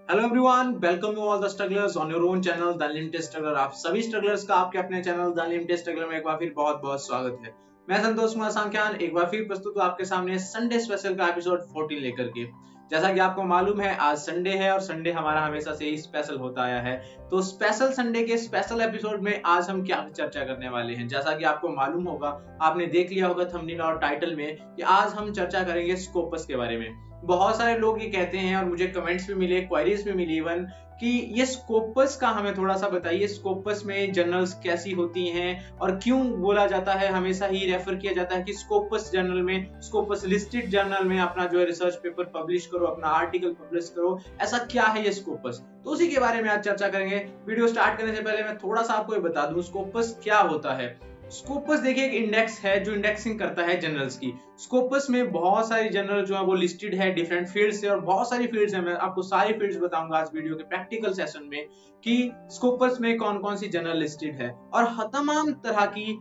Hello everyone, welcome you all the strugglers on your own channel the unlimited struggler. आप सभी strugglers का आपके अपने चैनल द अनलिमिटेड स्ट्रगलर में एक बार फिर बहुत बहुत स्वागत है। मैं संतोष कुमार सांख्यान एक बार फिर प्रस्तुत हूं आपके सामने संडे स्पेशल का एपिसोड 14 लेकर के। जैसा कि आपको मालूम है, आज संडे है और संडे हमारा हमेशा से ही स्पेशल होता आया है। तो स्पेशल संडे के स्पेशल एपिसोड में आज हम क्या चर्चा करने वाले हैं, जैसा कि आपको मालूम होगा, आपने देख लिया होगा थंबनेल और टाइटल में कि आज हम चर्चा करेंगे स्कोपस के बारे में। बहुत सारे लोग ये कहते हैं और मुझे कमेंट्स भी मिले, क्वेरीज भी मिली इवन, कि ये स्कोपस का हमें थोड़ा सा बताइए, स्कोपस में जर्नल्स कैसी होती हैं और क्यों बोला जाता है, हमेशा ही रेफर किया जाता है कि स्कोपस जर्नल में, स्कोपस लिस्टेड जर्नल में अपना जो है रिसर्च पेपर पब्लिश करो, अपना आर्टिकल पब्लिश करो। ऐसा क्या है ये स्कोपस, तो उसी के बारे में आज चर्चा करेंगे। वीडियो स्टार्ट करने से पहले मैं थोड़ा सा आपको ये बता दूं स्कोपस क्या होता है। स्कोपस देखिए एक इंडेक्स है जो इंडेक्सिंग करता है जर्नल्स की। स्कोपस में बहुत सारी जर्नल जो है वो लिस्टेड है डिफरेंट फील्ड से, और बहुत सारी फील्ड्स हैं। मैं आपको सारी फील्ड्स बताऊंगा आज वीडियो के प्रैक्टिकल सेशन में कि स्कोपस में कौन कौन सी जर्नल लिस्टेड है, और तमाम तरह की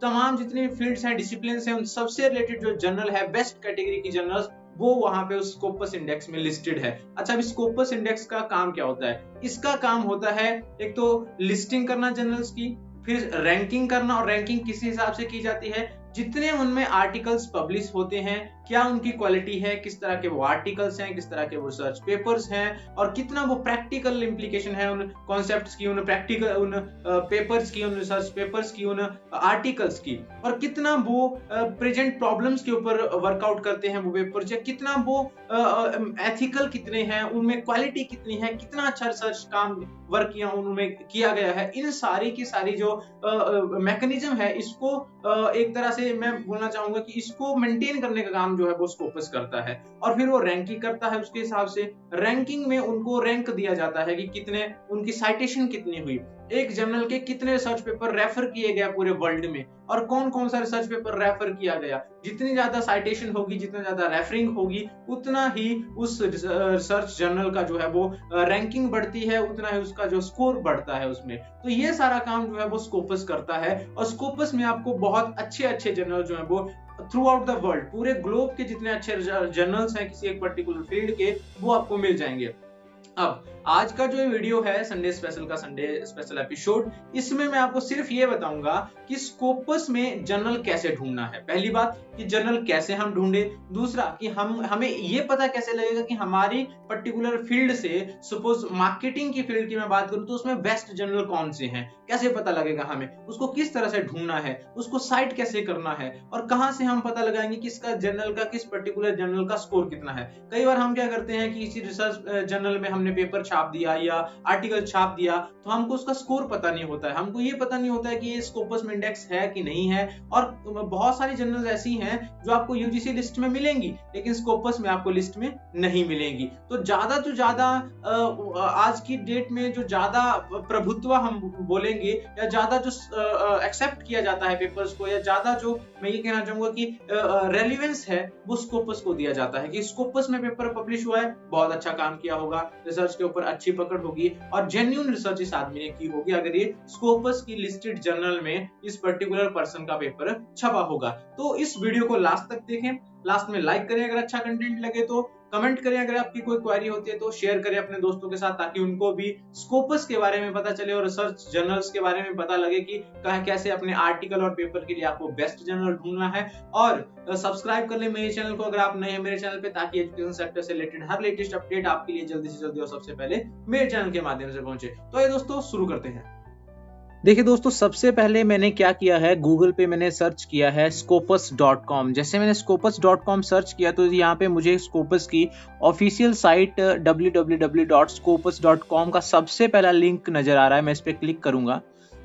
तमाम जितनी फील्ड्स हैं, डिसिप्लिन हैं, उन सबसे रिलेटेड जो जर्नल है, बेस्ट कैटेगरी की जर्नल्स, वो वहां पे उस स्कोपस इंडेक्स में लिस्टेड है। अच्छा, अभी स्कोपस इंडेक्स का काम क्या होता है? इसका काम होता है एक तो लिस्टिंग करना जर्नल्स की, फिर रैंकिंग करना, और रैंकिंग किस हिसाब से की जाती है? जितने उनमें आर्टिकल्स पब्लिश होते हैं, क्या उनकी क्वालिटी है, किस तरह के वो आर्टिकल्स हैं, किस तरह के वो रिसर्च पेपर्स हैं, और कितना वो प्रैक्टिकल इंप्लीकेशन है उन कॉन्सेप्ट्स की, उन प्रैक्टिकल, उन पेपर्स की, उन रिसर्च पेपर्स की, उन आर्टिकल्स की, और कितना वो प्रेजेंट प्रॉब्लम्स के ऊपर वर्कआउट करते हैं वो पेपर्स, या कितना वो एथिकल कितने हैं, उनमें क्वालिटी कितनी है, कितना अच्छा रिसर्च काम वर्क किया उनमें किया गया है। इन सारी की सारी जो मैकेनिज्म है, इसको एक तरह से मैं बोलना चाहूंगा कि इसको मेंटेन करने का काम जो है वो स्कोपस करता है। और फिर वो रैंकिंग करता है, उसके हिसाब से रैंकिंग में उनको रैंक दिया जाता है कि कितने उनकी साइटेशन कितनी हुई, एक जर्नल के कितने रिसर्च पेपर रेफर किए गए पूरे वर्ल्ड में, और कौन कौन सा रिसर्च पेपर रेफर किया गया। जितनी ज्यादा साइटेशन होगी, जितना ज्यादा रेफरिंग होगी, उतना ही उस रिसर्च जर्नल का जो है वो रैंकिंग बढ़ती है, उतना ही उसका जो स्कोर बढ़ता है उसमें। तो ये सारा काम जो है वो स्कोपस करता है, और स्कोपस में आपको बहुत अच्छे अच्छे जर्नल जो है वो थ्रू आउट द वर्ल्ड, पूरे ग्लोब के जितने अच्छे जर्नल्स हैं किसी एक पर्टिकुलर फील्ड के, वो आपको मिल जाएंगे। अब आज का जो वीडियो है संडे स्पेशल का, संडे स्पेशल एपिसोड, इसमें मैं आपको सिर्फ ये बताऊंगा कि स्कोपस में जर्नल कैसे ढूंढना है। पहली बात कि जर्नल कैसे हम ढूंढे, दूसरा कि हमें ये पता कैसे लगेगा कि हमारी पर्टिकुलर फील्ड से, सपोज मार्केटिंग की फील्ड की मैं बात करूं तो उसमें बेस्ट जर्नल कौन से हैं, कैसे पता लगेगा हमें, उसको किस तरह से ढूंढना है, उसको साइट कैसे करना है, और कहां से हम पता लगाएंगे किसका जर्नल का, किस पर्टिकुलर जर्नल का स्कोर कितना है। कई बार हम क्या करते हैं कि किसी रिसर्च जर्नल में हमने पेपर छाप दिया या आर्टिकल छाप दिया, तो हमको उसका स्कोर पता नहीं होता है, हमको ये पता नहीं होता है कि ये स्कोपस में इंडेक्स है कि नहीं है। और बहुत सारी जर्नल्स ऐसी हैं जो आपको यूजीसी लिस्ट में मिलेंगी, लेकिन स्कोपस में आपको लिस्ट में नहीं मिलेंगी। तो ज्यादा आज की डेट में जो ज्यादा प्रभुत्व हम बोलेंगे, या ज्यादा जो एक्सेप्ट किया जाता है पेपर्स को, या ज्यादा जो मैं ये कहना चाहूंगा कि रेलिवेंस है, वो स्कोपस को दिया जाता है कि स्कोपस में पेपर पब्लिश हुआ है, बहुत अच्छा काम किया होगा, रिसर्च के ऊपर अच्छी पकड़ होगी, और जेन्युइन रिसर्च इस आदमी ने की होगी अगर ये स्कोपस की लिस्टेड जर्नल में इस पर्टिकुलर पर्सन का पेपर छपा होगा। तो इस वीडियो को लास्ट तक देखें, लास्ट में लाइक करें अगर अच्छा कंटेंट लगे तो, कमेंट करें अगर आपकी कोई क्वेरी होती है तो, शेयर करें अपने दोस्तों के साथ ताकि उनको भी स्कोपस के बारे में पता चले और रिसर्च जर्नल्स के बारे में पता लगे कि कैसे अपने आर्टिकल और पेपर के लिए आपको बेस्ट जर्नल ढूंढना है। और सब्सक्राइब कर ले मेरे चैनल को अगर आप नए हैं मेरे चैनल पे, ताकि एजुकेशन सेक्टर से रिलेटेड हर लेटेस्ट अपडेट आपके लिए जल्दी से जल्दी और सबसे पहले मेरे चैनल के माध्यम से पहुंचे। तो ये दोस्तों शुरू करते हैं। देखिए दोस्तों, सबसे पहले मैंने क्या किया है, गूगल पे मैंने सर्च किया है scopus.com। जैसे मैंने scopus.com सर्च किया तो यहाँ पे मुझे स्कोपस की ऑफिशियल साइट www.scopus.com का सबसे पहला लिंक नजर आ रहा है। मैं इस पर क्लिक करूंगा।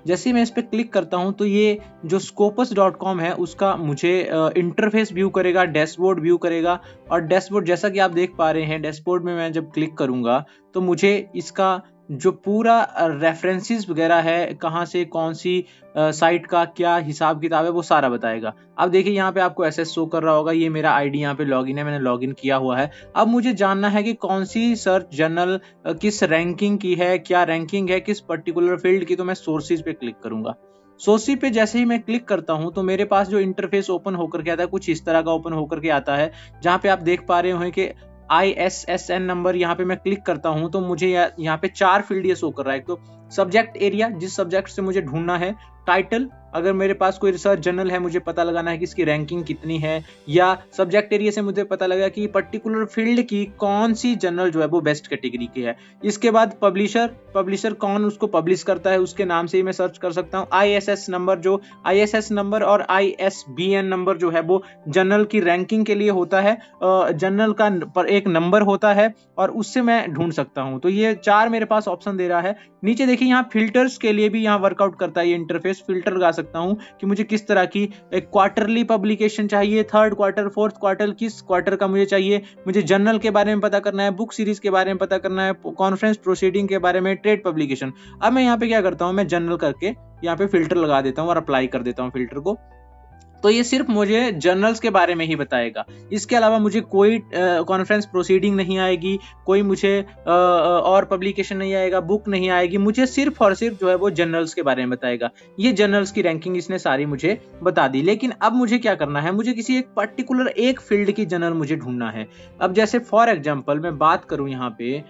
जैसे मैं इस पर क्लिक करता हूं तो ये जो scopus.com है उसका मुझे इंटरफेस व्यू करेगा, डैशबोर्ड व्यू करेगा। और डैशबोर्ड जैसा कि आप देख पा रहे हैं, डैशबोर्ड में मैं जब क्लिक करूंगा तो मुझे इसका जो पूरा रेफरेंसेस वगैरह है, कहाँ से कौन सी साइट का क्या हिसाब किताब है, वो सारा बताएगा। अब देखिए यहाँ पे आपको ऐसे शो कर रहा होगा, ये मेरा आईडी यहाँ पे लॉगिन है, मैंने लॉगिन किया हुआ है। अब मुझे जानना है कि कौन सी सर्च जर्नल किस रैंकिंग की है, क्या रैंकिंग है किस पर्टिकुलर फील्ड की। तो मैं सोर्सेज पे क्लिक करूंगा। सोर्सेज पे जैसे ही मैं क्लिक करता हूं तो मेरे पास जो इंटरफेस ओपन होकर के आता है कुछ इस तरह का ओपन होकर के आता है, जहां पे आप देख पा रहे हो कि ISSN नंबर यहाँ पे मैं क्लिक करता हूँ तो मुझे यहाँ पे 4 फील्ड ये शो कर रहा है। एक तो सब्जेक्ट एरिया, जिस सब्जेक्ट से मुझे ढूंढना है, टाइटल, अगर मेरे पास कोई रिसर्च जर्नल है मुझे पता लगाना है कि इसकी रैंकिंग कितनी है, या सब्जेक्ट एरिया से मुझे पता लगा कि पर्टिकुलर फील्ड की कौन सी जर्नल जो है वो बेस्ट कैटेगरी की है। इसके बाद पब्लिशर कौन उसको पब्लिश करता है उसके नाम से ही मैं सर्च कर सकता हूँ। ISS नंबर और ISBN नंबर जो है वो जर्नल की रैंकिंग के लिए होता है, जर्नल का पर एक नंबर होता है और उससे मैं ढूंढ सकता हूँ। तो ये 4 मेरे पास ऑप्शन दे रहा है। नीचे देखिए यहाँ फिल्टर्स के लिए भी यहाँ वर्कआउट करता है ये इंटरफेस। फिल्टर लगा सकता हूँ कि मुझे किस तरह की एक क्वार्टरली पब्लिकेशन चाहिए, 3rd क्वार्टर, 4th क्वार्टर, किस क्वार्टर का मुझे चाहिए, मुझे जर्नल के बारे में पता करना है, बुक सीरीज के बारे में पता करना है, कॉन्फ्रेंस प्रोसीडिंग के बारे में, ट्रेड पब्लिकेशन। अब मैं यहाँ पे क्या करता हूँ, मैं जर्नल करके यहाँ पे फिल्टर लगा देता हूँ और अप्लाई कर देता हूँ फिल्टर को। तो ये सिर्फ मुझे जर्नल्स के बारे में ही बताएगा, इसके अलावा मुझे कोई कॉन्फ्रेंस प्रोसीडिंग नहीं आएगी, कोई मुझे और पब्लिकेशन नहीं आएगा, बुक नहीं आएगी, मुझे सिर्फ और सिर्फ जो है वो जर्नल्स के बारे में बताएगा। ये जर्नल्स की रैंकिंग इसने सारी मुझे बता दी। लेकिन अब मुझे क्या करना है, मुझे किसी एक पर्टिकुलर एक फील्ड की जर्नल मुझे ढूंढना है। अब जैसे फॉर एग्जाम्पल मैं बात करूं यहाँ पे,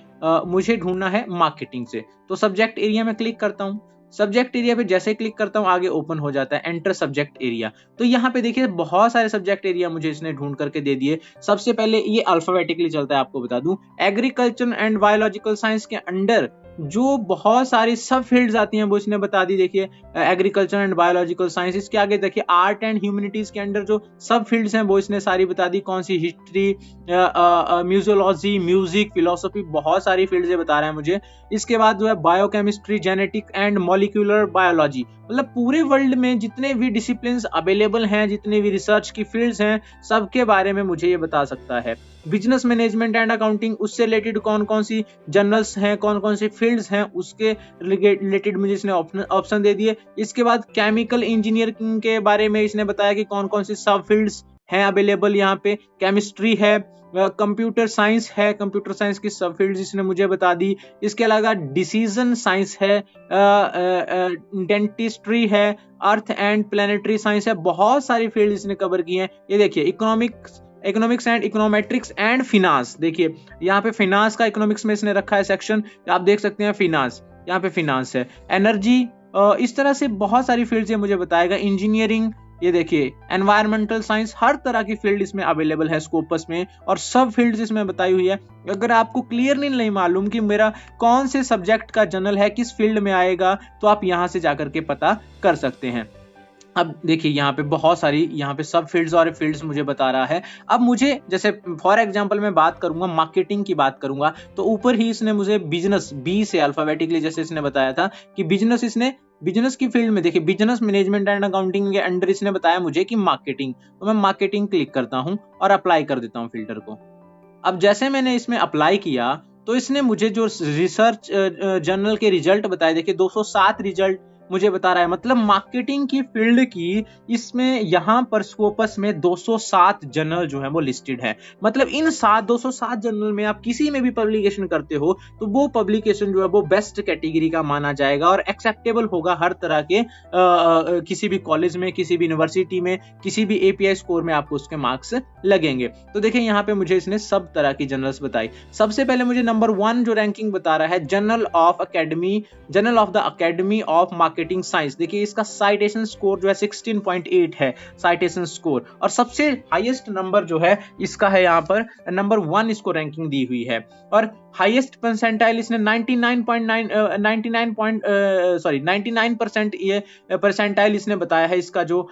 मुझे ढूंढना है मार्केटिंग से, तो सब्जेक्ट एरिया में क्लिक करता हूँ। सब्जेक्ट एरिया पे जैसे क्लिक करता हूँ आगे ओपन हो जाता है एंटर सब्जेक्ट एरिया। तो यहाँ पे देखिए बहुत सारे सब्जेक्ट एरिया मुझे इसने ढूंढ करके दे दिए। सबसे पहले ये अल्फाबेटिकली चलता है, आपको बता दूं, एग्रीकल्चर एंड बायोलॉजिकल साइंस के अंडर जो बहुत सारी सब फील्ड्स आती हैं वो इसने बता दी। देखिए एग्रीकल्चर एंड बायोलॉजिकल साइंस, इसके आगे देखिए आर्ट एंड ह्यूमैनिटीज के अंडर जो सब फील्ड्स हैं वो इसने सारी बता दी, कौन सी, हिस्ट्री, म्यूजियोलॉजी, म्यूजिक, फिलोसफी, बहुत सारी फील्ड्स बता रहे हैं मुझे। इसके बाद जो है biochemistry, genetic and molecular biology, मतलब पूरे वर्ल्ड में जितने भी डिसिप्लिन्स अवेलेबल हैं, जितने भी रिसर्च की फील्ड्स हैं, सबके बारे में मुझे ये बता सकता है। बिजनेस मैनेजमेंट एंड अकाउंटिंग, उससे रिलेटेड कौन कौन सी जर्नल्स हैं, कौन कौन सी फील्ड्स हैं, उसके रिलेटेड मुझे इसने ऑप्शन दे दिए। इसके बाद केमिकल इंजीनियरिंग के बारे में इसने बताया कि कौन कौन सी सब फील्ड्स हैं अवेलेबल यहाँ पे, केमिस्ट्री है, कंप्यूटर साइंस है, कंप्यूटर साइंस की सब फील्ड्स इसने मुझे बता दी। इसके अलावा डिसीजन साइंस है, डेंटिस्ट्री है, अर्थ एंड प्लेनेटरी साइंस है, बहुत सारी फील्ड इसने कवर की हैं। ये देखिए economics and econometrics and finance, देखिए यहाँ पे फिनांस का इकोनॉमिक्स में इसने रखा है सेक्शन, आप देख सकते हैं फिनांस, यहाँ पे फिनांस है, एनर्जी, इस तरह से बहुत सारी फील्ड्स ये मुझे बताएगा। इंजीनियरिंग, ये देखिए एनवायरमेंटल साइंस, हर तरह की फील्ड इसमें अवेलेबल है स्कोपस में, और सब फील्ड्स इसमें बताई हुई है। अगर आपको क्लियरली नहीं मालूम कि मेरा कौन से सब्जेक्ट का जर्नल है, किस फील्ड में आएगा, तो आप यहाँ से जाकर के पता कर सकते हैं। अब देखिए यहाँ पे बहुत सारी, यहाँ पे सब फील्ड्स और फील्ड्स मुझे बता रहा है। अब मुझे जैसे फॉर एग्जांपल मैं बात करूंगा, मार्केटिंग की बात करूंगा, तो ऊपर ही इसने मुझे बिजनेस, बी से अल्फाबेटिकली जैसे इसने बताया था कि बिजनेस, इसने बिजनेस की फील्ड में देखिए बिजनेस मैनेजमेंट एंड अकाउंटिंग के अंडर इसने बताया मुझे कि मार्केटिंग, तो मैं मार्केटिंग क्लिक करता हूं और अप्लाई कर देता हूं फिल्टर को। अब जैसे मैंने इसमें अप्लाई किया तो इसने मुझे जो रिसर्च जर्नल के रिजल्ट बताए, देखिए 207 रिजल्ट मुझे बता रहा है, मतलब मार्केटिंग की फील्ड की इसमें यहाँ पर स्कोपस में 207 जर्नल जो है वो लिस्टेड है। मतलब इन 207 जर्नल में आप किसी में भी पब्लिकेशन करते हो तो वो पब्लिकेशन जो है वो बेस्ट कैटेगरी का माना जाएगा और एक्सेप्टेबल होगा हर तरह के किसी भी कॉलेज में, किसी भी यूनिवर्सिटी में, किसी भी API स्कोर में आपको उसके मार्क्स लगेंगे। तो देखिए यहाँ पे मुझे इसने सब तरह की जर्नल्स बताई। सबसे पहले मुझे नंबर 1 जो रैंकिंग बता रहा है, journal of the academy of marketing science, देखिए इसका साइटेशन स्कोर जो है 16.8 है साइटेशन स्कोर, और सबसे हाईएस्ट नंबर जो है इसका है यहाँ पर नंबर 1 इसको रैंकिंग दी हुई है। और हाईएस्ट परसेंटाइल इसने 99% ये परसेंटाइल इसने बताया है। इसका जो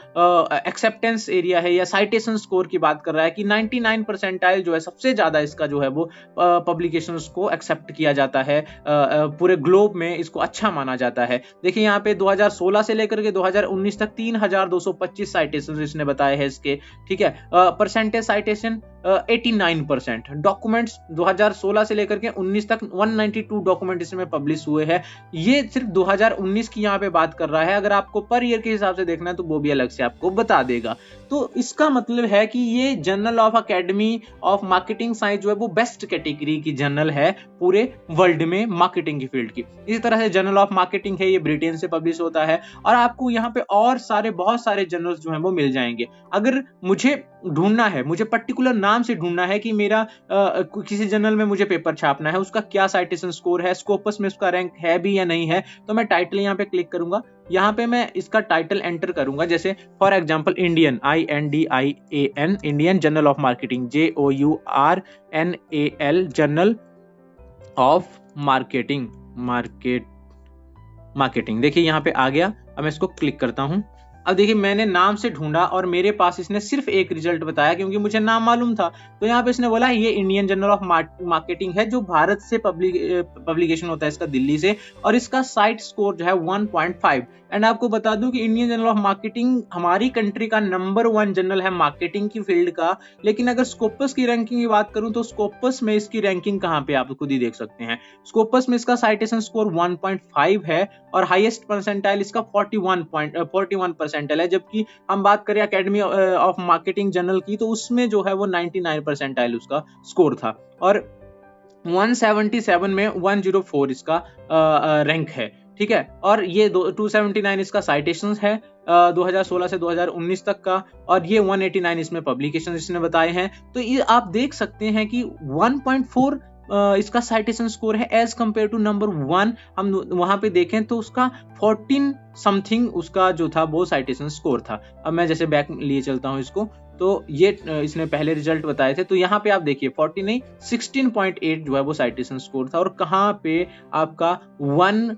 एक्सेप्टेंस एरिया है या साइटेशन स्कोर की बात कर रहा है कि 99 परसेंटाइल जो है सबसे ज्यादा इसका जो है वो पब्लिकेशंस को एक्सेप्ट किया जाता है, पूरे ग्लोब में इसको अच्छा माना जाता है। देखिए यहाँ पे 2016 से लेकर के 2019 तक 3225 साइटेशन इसने बताए हैं इसके, ठीक है। परसेंटेज साइटेशन 89%, डॉक्यूमेंट्स 2016 से लेकर के 19 तक 192 डॉक्यूमेंट इसमें पब्लिश हुए हैं। ये सिर्फ 2019 की यहाँ पे बात कर रहा है, अगर आपको पर ईयर के हिसाब से देखना है तो वो भी अलग से आपको बता देगा। तो इसका मतलब है कि ये journal of academy of marketing science जो है वो बेस्ट कैटेगरी की जर्नल है पूरे वर्ल्ड में मार्केटिंग की फील्ड की। इसी तरह से जर्नल ऑफ मार्केटिंग है, ये ब्रिटेन से पब्लिश होता है, और आपको यहाँ पे और बहुत सारे जर्नल्स जो हैं वो मिल जाएंगे। अगर मुझे ढूंढना है, मुझे पर्टिकुलर नाम से ढूंढना है कि मेरा किसी जर्नल में मुझे पेपर छापना है, उसका क्या साइटेशन स्कोर है, स्कोपस में उसका रैंक है भी या नहीं है। तो मैं टाइटल यहाँ पे क्लिक करूंगा, यहाँ पे मैं इसका टाइटल एंटर करूंगा, जैसे for example Indian, INDIAN, Indian journal of marketing, JOURNAL, journal of marketing. देखिए यहाँ पे आ गया। अब मैं इसको क्लिक करता हूं। अब देखिए मैंने नाम से ढूंढा और मेरे पास इसने सिर्फ एक रिजल्ट बताया क्योंकि मुझे नाम मालूम था। तो यहाँ पे इसने बोला ये इंडियन जर्नल ऑफ मार्केटिंग है, जो भारत से पब्लिकेशन होता है इसका, दिल्ली से, और इसका साइट स्कोर जो है 1.5। एंड आपको बता दूं कि इंडियन जर्नल ऑफ मार्केटिंग हमारी कंट्री का नंबर 1 जर्नल है मार्केटिंग की फील्ड का। लेकिन अगर स्कोपस की रैंकिंग की बात करूं तो स्कोपस में इसकी रैंकिंग कहां पे आप खुद ही देख सकते हैं। स्कोपस में इसका साइटेशन स्कोर 1.5 है और हाईएस्ट परसेंटाइल इसका 41 परसेंटाइल है। जबकि हम बात करें एकेडमी ऑफ मार्केटिंग जर्नल की तो उसमें जो है वो 99 परसेंटाइल उसका स्कोर था, और 177 में 104 इसका रैंक है। ठीक है, और ये 279 इसका साइटेशंस है 2016 से 2019 तक का, और ये 189 इसमें पब्लिकेशन इसने बताए हैं। तो ये आप देख सकते हैं कि 1.4 इसका साइटेशन स्कोर है एज कंपेयर टू नंबर 1। हम वहां पे देखें तो उसका 14 समथिंग उसका जो था वो साइटेशन स्कोर था। अब मैं जैसे बैक लिए चलता हूं इसको, तो ये इसने पहले रिजल्ट बताए थे, तो यहाँ पे आप देखिए 40 नहीं 16.8 जो है वो साइटेशन स्कोर था, और कहाँ पे आपका 1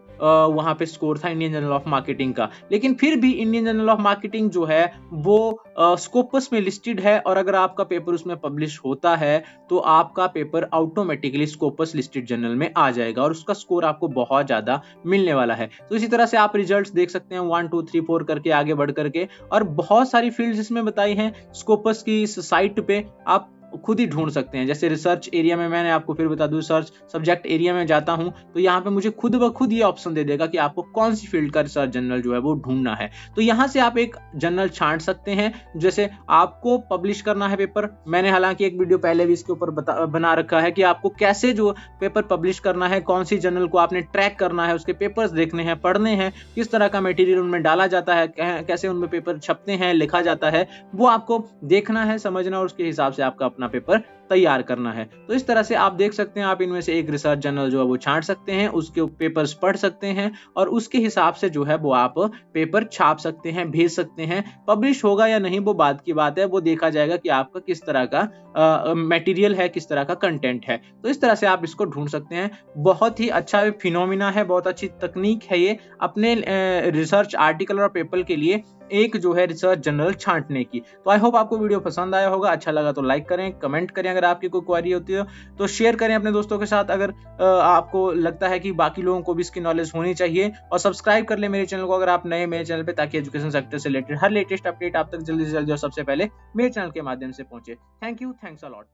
वहां पे स्कोर था इंडियन जर्नल ऑफ मार्केटिंग का। लेकिन फिर भी इंडियन जर्नल ऑफ मार्केटिंग जो है वो स्कोपस में लिस्टेड है, और अगर आपका पेपर उसमें पब्लिश होता है तो आपका paper automatically Scopus listed journal में आ जाएगा और उसका स्कोर आपको बहुत ज्यादा मिलने वाला है। तो इसी तरह से आप रिजल्ट्स देख सकते हैं 1 2 3 4 करके आगे बढ़ करके, और बहुत सारी फील्ड्स इसमें बताई हैं। स्कोपस की इस साइट पे आप खुद ही ढूंढ सकते हैं। जैसे रिसर्च एरिया में, मैंने आपको फिर बता दूं, रिसर्च सब्जेक्ट एरिया में जाता हूं तो यहाँ पे मुझे खुद ब खुद ये ऑप्शन दे देगा कि आपको कौन सी फील्ड का रिसर्च जर्नल जो है वो ढूंढना है। तो यहाँ से आप एक जर्नल छांट सकते हैं। जैसे आपको पब्लिश करना है पेपर, मैंने हालांकि एक वीडियो पहले भी इसके ऊपर बना रखा है कि आपको कैसे जो पेपर पब्लिश करना है, कौन सी जर्नल को आपने ट्रैक करना है, उसके पेपर्स देखने हैं, पढ़ने हैं, किस तरह का मटेरियल उनमें डाला जाता है, कैसे उनमें पेपर छपते हैं, लिखा जाता है, वो आपको देखना है, समझना, और उसके हिसाब से आपका अपना पेपर तैयार करना है। तो इस तरह से आप देख सकते हैं, आप इनमें से एक रिसर्च जर्नल जो है वो छांट सकते हैं, उसके पेपर्स पढ़ सकते हैं, और उसके हिसाब से जो है वो आप पेपर छाप सकते हैं, भेज सकते हैं। पब्लिश होगा या नहीं वो बात की बात है, वो देखा जाएगा कि आपका किस तरह का मटेरियल है, किस तरह का कंटेंट है। तो इस तरह से आप इसको ढूंढ सकते हैं। बहुत ही अच्छा फिनोमिना है, बहुत अच्छी तकनीक है ये अपने रिसर्च आर्टिकल और पेपर के लिए एक जो है रिसर्च जर्नल छांटने की। तो आई होप आपको वीडियो पसंद आया होगा। अच्छा लगा तो लाइक करें, कमेंट करें, अगर आपकी कोई क्वेरी होती है तो शेयर करें अपने दोस्तों के साथ, अगर आपको लगता है कि बाकी लोगों को भी इसकी नॉलेज होनी चाहिए। और सब्सक्राइब कर ले मेरे चैनल को अगर आप नए मेरे चैनल पे, ताकि एजुकेशन सेक्टर से रिलेटेड हर लेटेस्ट अपडेट आप तक जल्दी से जल्दी और सबसे पहले मेरे चैनल के माध्यम से पहुंचे। Thank you, thanks a lot.